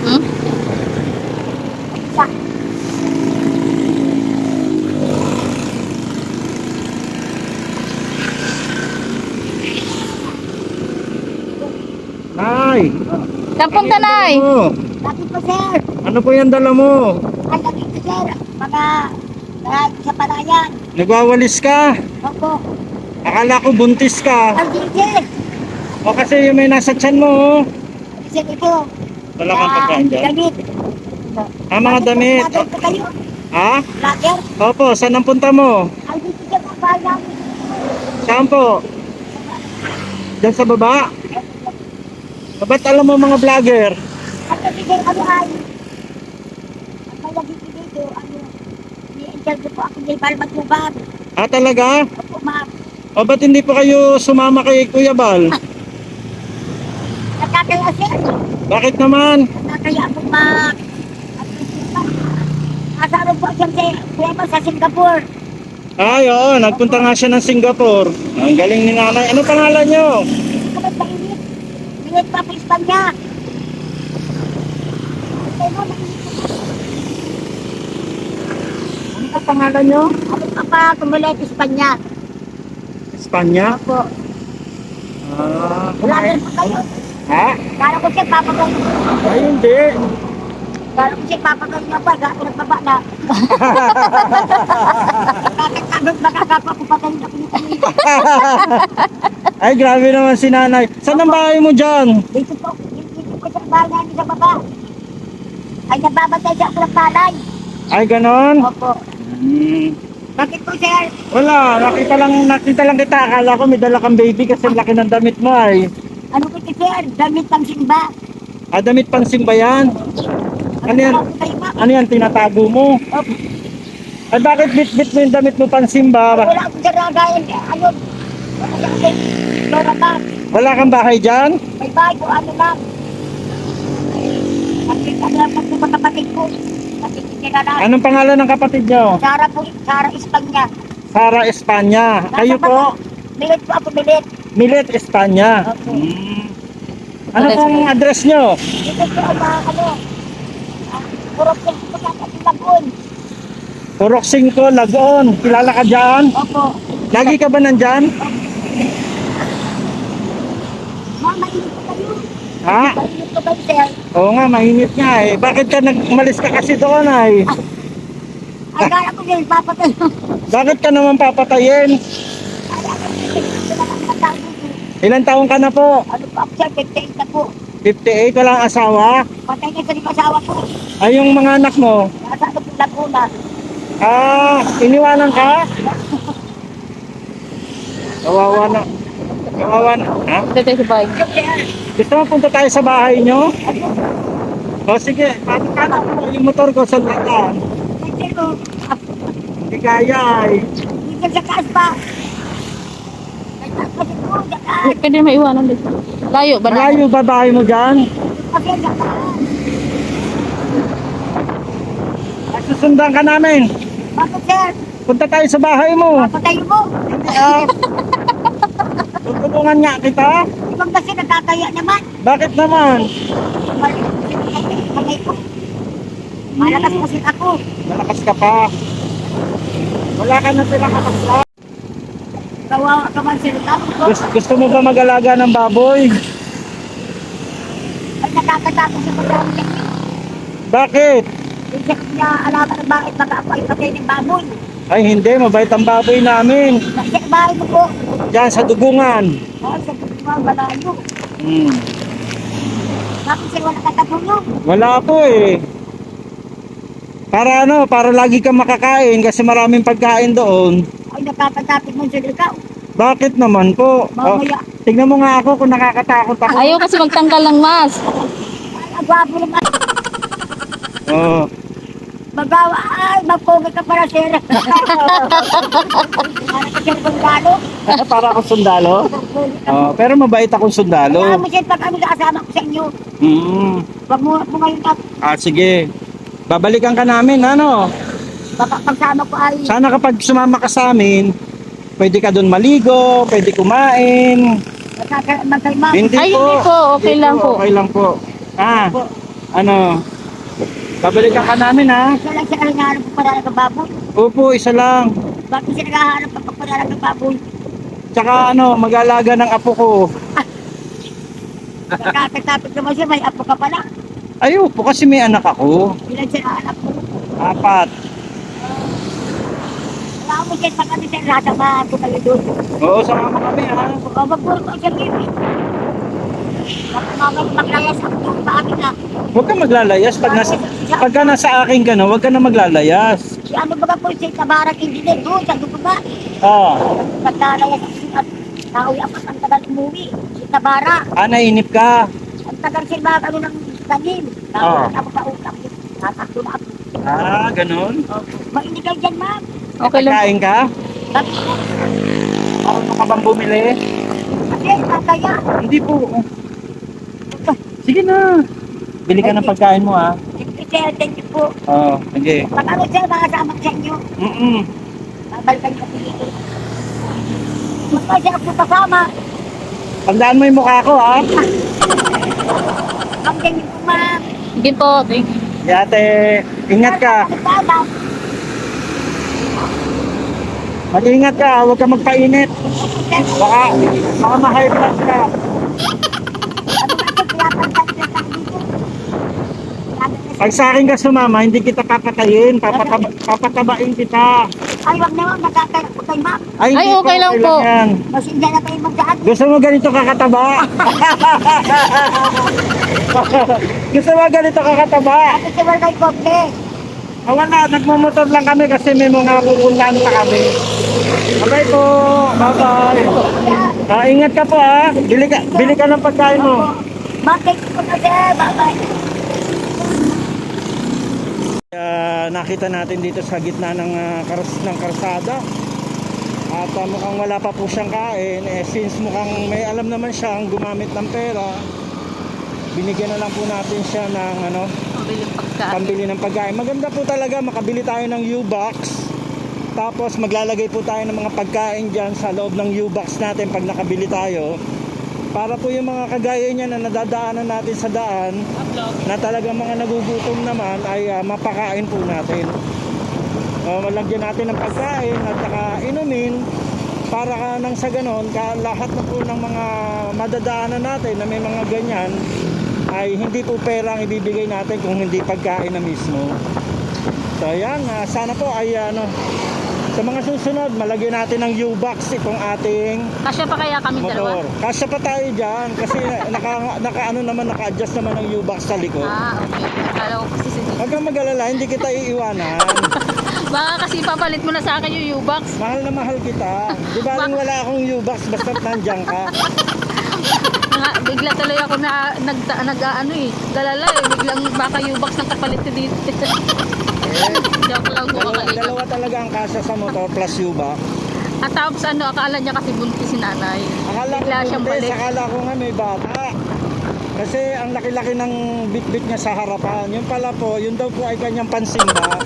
Hmm? Nay, Saan punta, Nay? mo. Bakit po, sir? Ano po yung dala mo? Ay, dito, sir. Mga sa palayan. Nagwawalis ka? Opo. Akala ko buntis ka. Ang sir. O kasi yung may nasa tiyan mo. Oh. Sir, ito. Wala kang pagkain dyan? Damit. Mga damit. Vlogger po kayo. Ha? Vlogger. Opo, saan ang punta mo? Ay, dito siya po. Bahay namin. Saan po? Diyan sa baba? Ba't alam mo mga vlogger? At kasi, sir, ano ay? Ang malagay ko dito, ano, i-interview po ako ni Balmat Lubab. Ah, talaga? Opo, ma'am. O ba't hindi pa kayo sumama kay Kuya Bal? Nakakaya, sir. Bakit naman? Nakakaya po, ma'am. Asaro po siya sa Singapore. Ay, oo, nagpunta nga siya ng Singapore. Ang galing ni nanay. Ano pangalan nyo? Kapag mainit, mainit pa po Espanya. Ano Ano pangalan nyo? pa pa kumulit Espanya? Espanya? Opo. Ah, Wala rin po kayo. ha? Kala ko siya papagay. Ay, hindi. Kala ko siya papagay niya pa. Gako nagbaba na. Kakakabot makakapa ko patay na pinipili. Ay, grabe naman si nanay. Saan ang bahay mo dyan? Dito po sa bahay namin sa baba. Ay nagbabantay siya ako ng palay. Ay, ganon? Opo. Hmm. Bakit po, sir? Wala, nakita lang kita. Akala ko may dala kang baby kasi ang laki ng damit mo ay. Ano po ito, sir? Damit pang simba. Ah, damit pansing ba yan? Ano yan? Ano yan, tinatago mo? Opo. Ay, bakit bit-bit mo yung damit mo pansimba? Wala akong saragayan. Ano? Wala akong Dora Ma'am. Wala kang bahay dyan? May bago, ano lang. Kasi ano lang po sa kapatid ko. Kasi kinala. Anong pangalan ng kapatid nyo? Sara po, Sara Espanya. Sara Espanya. Kayo po? Milit po ako, milit. Milet Espanya. Opo. Ano pong address nyo? Dito po ang mga ano. Purok po po sa Lagun. Purok 5, Lagoon. Kilala ka dyan? Opo. Lagi ka ba nandyan? Ma'am, mainit po kayo. Ha? Mainit po kayo, sir. Oo nga, mainit nga eh. Bakit ka nagmalis ka kasi doon ay? Ay, kala ko din, papatay. Bakit ka naman papatayin? Ay, ako, sila lang ang tao dito. Ilan taong ka na po? Ano po ako, sir, 58 na po. 58, walang asawa? Patay na sa limang asawa ko. Ay, yung mga anak mo? Nasa ano po Laguna. Ah, iniwanan ka? Kawawa na. Kawawa na. Ha? Punta tayo sa bahay. Gusto mo punta tayo sa bahay nyo? O sige, paano yung motor ko sa lakan? Pero, Hindi kaya eh. dito sa taas pa. Kasi po, dyan. Pwede na maiwanan dito. Layo ba na? Malayo ba bahay mo dyan? Kasi dyan. Ay, susundan ka namin. Bakit, sir? Punta tayo sa bahay mo. Papatay mo. Ah, tutulungan nga kita. Ibang kasi nakakaya naman. Bakit naman? Magay ko. Malakas kasi ako. Malakas ka pa. Wala ka na silang kapasla. Kawawa ka man sila. Gusto mo ba mag-alaga ng baboy? Ay, nakakatakot sa pagkakas. Bakit? Hindi niya alam ng bakit baka ako ay patay ng baboy. Ay hindi, mabait ang baboy namin. Kasi bahay mo po. Diyan sa dugungan. Ay, sa mga malayo. Hmm. Bakit sila wala katulong? Wala po eh. Para ano, para lagi kang makakain kasi maraming pagkain doon. Ay, nakakatapit mo sila ikaw. Bakit naman po? Mamaya. Tignan mo nga ako kung nakakatakot ako. Ayaw kasi magtanggal ng mask. Ay, agwabo naman. Oo. Magawa, ay, magpogi ka para sir. Para ka sir sundalo. Para ako sundalo? Oo, pero mabait akong sundalo. Kaya mo sir, pag ano kasama ko sa inyo. Hmm. Wag mo ngayon at Ah, sige. Babalikan ka namin, ano? Pagsama ko ay Sana kapag sumama ka sa amin, pwede ka doon maligo, pwede kumain. magkalma. Hindi Ay, po. hindi po. Okay lang po. Okay lang po. Ah, Po. ano? Babalikan ka namin, ha? Isa lang siya hinahanap ko para ng baboy. Opo, isa lang. Bakit siya naghahanap ng pagpapala ng baboy? Tsaka ano, mag-alaga ng apo ko. Nagkakatapit naman siya, may apo ka pala. Ay, opo, kasi may anak ako. Ilan siya na anak ko. 4. Wala mo siya, pag ano siya, lahat ang mga tumayo doon. Oo, sama kami, ha? O, magpuro ko siya, baby. Maglayas ako doon pa amin na. Huwag ka maglalayas. Pagka nasa akin ka na, huwag ka na maglalayas. Si ano ba po siya, tabarak engineer doon, sa dugo ba? Ah, Naglalayas ako siya at nauwi ako ang tagal umuwi. Si Tabara, nainip ka. ang tagal siya mga ano ng tanim. Ah. Tapos ako pa utang. Tatakbo na ako. Ah, ganun. Mainit kayo dyan, ma'am. Okay lang po. Kain ka? Sabi ko, Marunong ka bang bumili? kasi kaya. Hindi po. Sige na. Bili ka ng pagkain mo, ha? Thank you po. Oo, sige. Pag ano siya, makasama sa inyo. Mm-mm. Babalikan ka dito. Magpa siya ako kasama. Tandaan mo yung mukha ko, ha? Ang ganyan po, ma'am. Sige po. Thank you. Yate, ingat ka. Kasama. Mag-ingat ka, huwag ka magpainit. Baka ma-high blood ka. Ano ba ito? Kaya pagkakas na dito. Pag sa akin ka sumama, hindi kita papatayin. Papatabain kita. Ay, wag naman. Nakakaya po tayo, ma'am. Ay, hindi okay lang po. yan. Masinda na kayo magdaan. Gusto mo ganito kakataba? Gusto mo ganito kakataba? Ako si Walday Koble. Ah, wala, nagmumotor lang kami kasi may mga pupuntahan pa kami. Bye po. Bye-bye. Ingat ka po, ha. Bili ka ng pagkain mo. Ma'am, thank you po kasi. Bye-bye. Nakita natin dito sa gitna ng karsada. At mukhang wala pa po siyang kain. Since mukhang may alam naman siyang gumamit ng pera, binigyan na lang po natin siya ng Pambili ng pagkain. pambili ng pagkain. Maganda po talaga makabili tayo ng U-Box. Tapos maglalagay po tayo ng mga pagkain dyan sa loob ng U-Box natin pag nakabili tayo. Para po yung mga kagaya niya na nadadaanan natin sa daan, na talagang mga nagugutom naman, ay mapakain po natin. Malagyan natin ng pagkain at saka inumin para nang sa ganon, lahat na po ng mga madadaanan natin na may mga ganyan, ay hindi po pera ang ibibigay natin kung hindi pagkain na mismo. So ayan, sana po ay sa mga susunod malagyan natin ng U-Box itong ating Kasya pa kaya kami dalawa? motor. Kasya pa tayo dyan kasi naka-adjust naman ng U-Box sa likod. Ah, okay. Akala ko kasi sa Huwag kang mag-alala, hindi kita iiwanan. Baka kasi papalit mo na sa akin yung U-Box. Mahal na mahal kita. Di ba rin wala akong U-Box basta nandiyan ka. Bigla tuloy ako na galala eh. Biglang baka U-Box ng kapalit ko dito. Joke lang po kakalina. Dalawa talaga ang kasya sa motor plus U-Box. At tapos akala niya kasi buntis si nanay. Akala ko Bigla siyang buntis, balik. akala ko nga may bata. Kasi ang laki-laki ng bit-bit niya sa harapan. Yung pala po, yun daw po ay kanyang pansimba.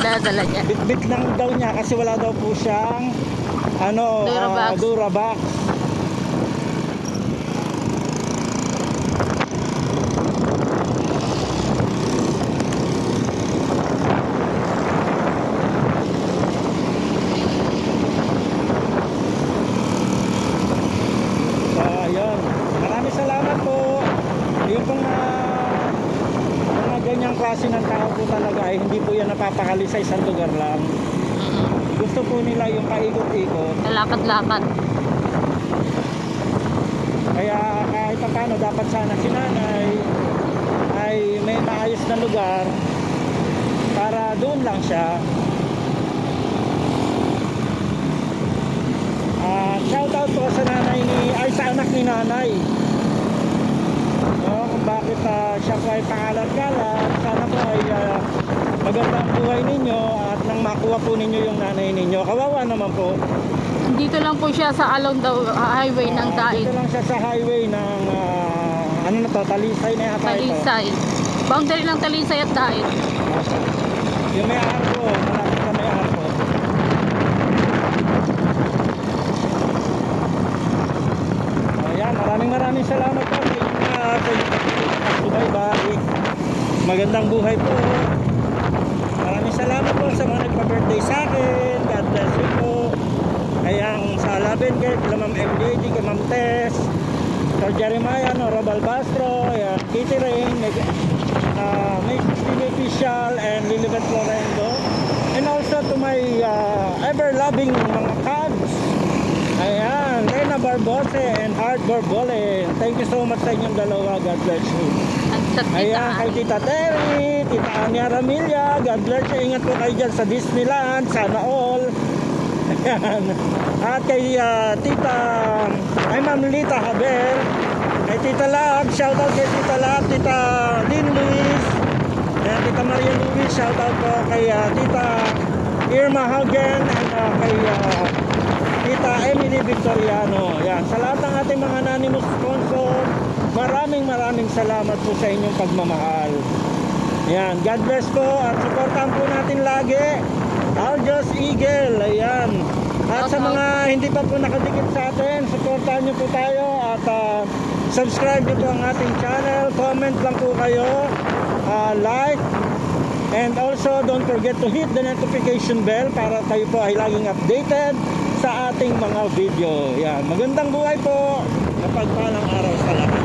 Dadala niya. Bit-bit lang daw niya kasi wala daw po siyang Durabox. Durabox. So, ayun. Maraming salamat po. Yung pong mga ganyang klase ng tao po talaga ay hindi po yan napapakali sa isang lugar lang. Gusto po nila yung paikot-ikot. Lakad-lakad. Kaya kahit pa paano dapat sana si nanay ay may maayos na lugar para doon lang siya. Shout out po sa nanay sa anak ni nanay. Kung bakit siya po ay pangalat-galat. Sana po ay maganda ang buhay ninyo at nang makuha po ninyo yung nanay ninyo. Kawawa naman po. Dito lang po siya sa along the highway ng Daig. Dito lang siya sa highway ng Talisay na yata ito. Talisay. Boundary ng Talisay at Daet. Yung may arko, malapit na may arko. Ayan, maraming salamat po sa inyong pagsubaybay. Magandang buhay po. Maraming salamat po sa mga nagpa-birthday sa akin. God bless you po. Ayan, sa Laben kay Ma'am MJD, kay Ma'am Tess, Sir Jeremiah, Robal Bastro, ayan, Kitty Rain, May Steve Official, and Lilibet Florendo. And also to my ever-loving mga cubs. Ayan, Rena Barbose and Art Borbole. Thank you so much sa inyong dalawa. God bless you. At sa Ayan, kay Tita Terry, Tita Anya Ramilla, God bless you. Ingat po kayo dyan sa Disneyland. Sana all. Ayan. At kay Ma'am Lita Haber, kay Tita Lab, shoutout kay Tita Lab, Tita Lynn Luis, ayan, Tita Maria Luis, shoutout po kay Tita Irma Hagen, and kay Tita Emily Victoriano. Ayan, sa lahat ng ating mga anonymous sponsor, maraming salamat po sa inyong pagmamahal. Ayan, God bless po at supportan po natin lagi Aljos Eagle. Ayan. At sa mga hindi pa po nakadikit sa atin, supportahan nyo po tayo at subscribe nyo po ang ating channel, comment lang po kayo, like, and also don't forget to hit the notification bell para kayo po ay laging updated sa ating mga video. Yan. Magandang buhay po, napagpalang araw sa lahat.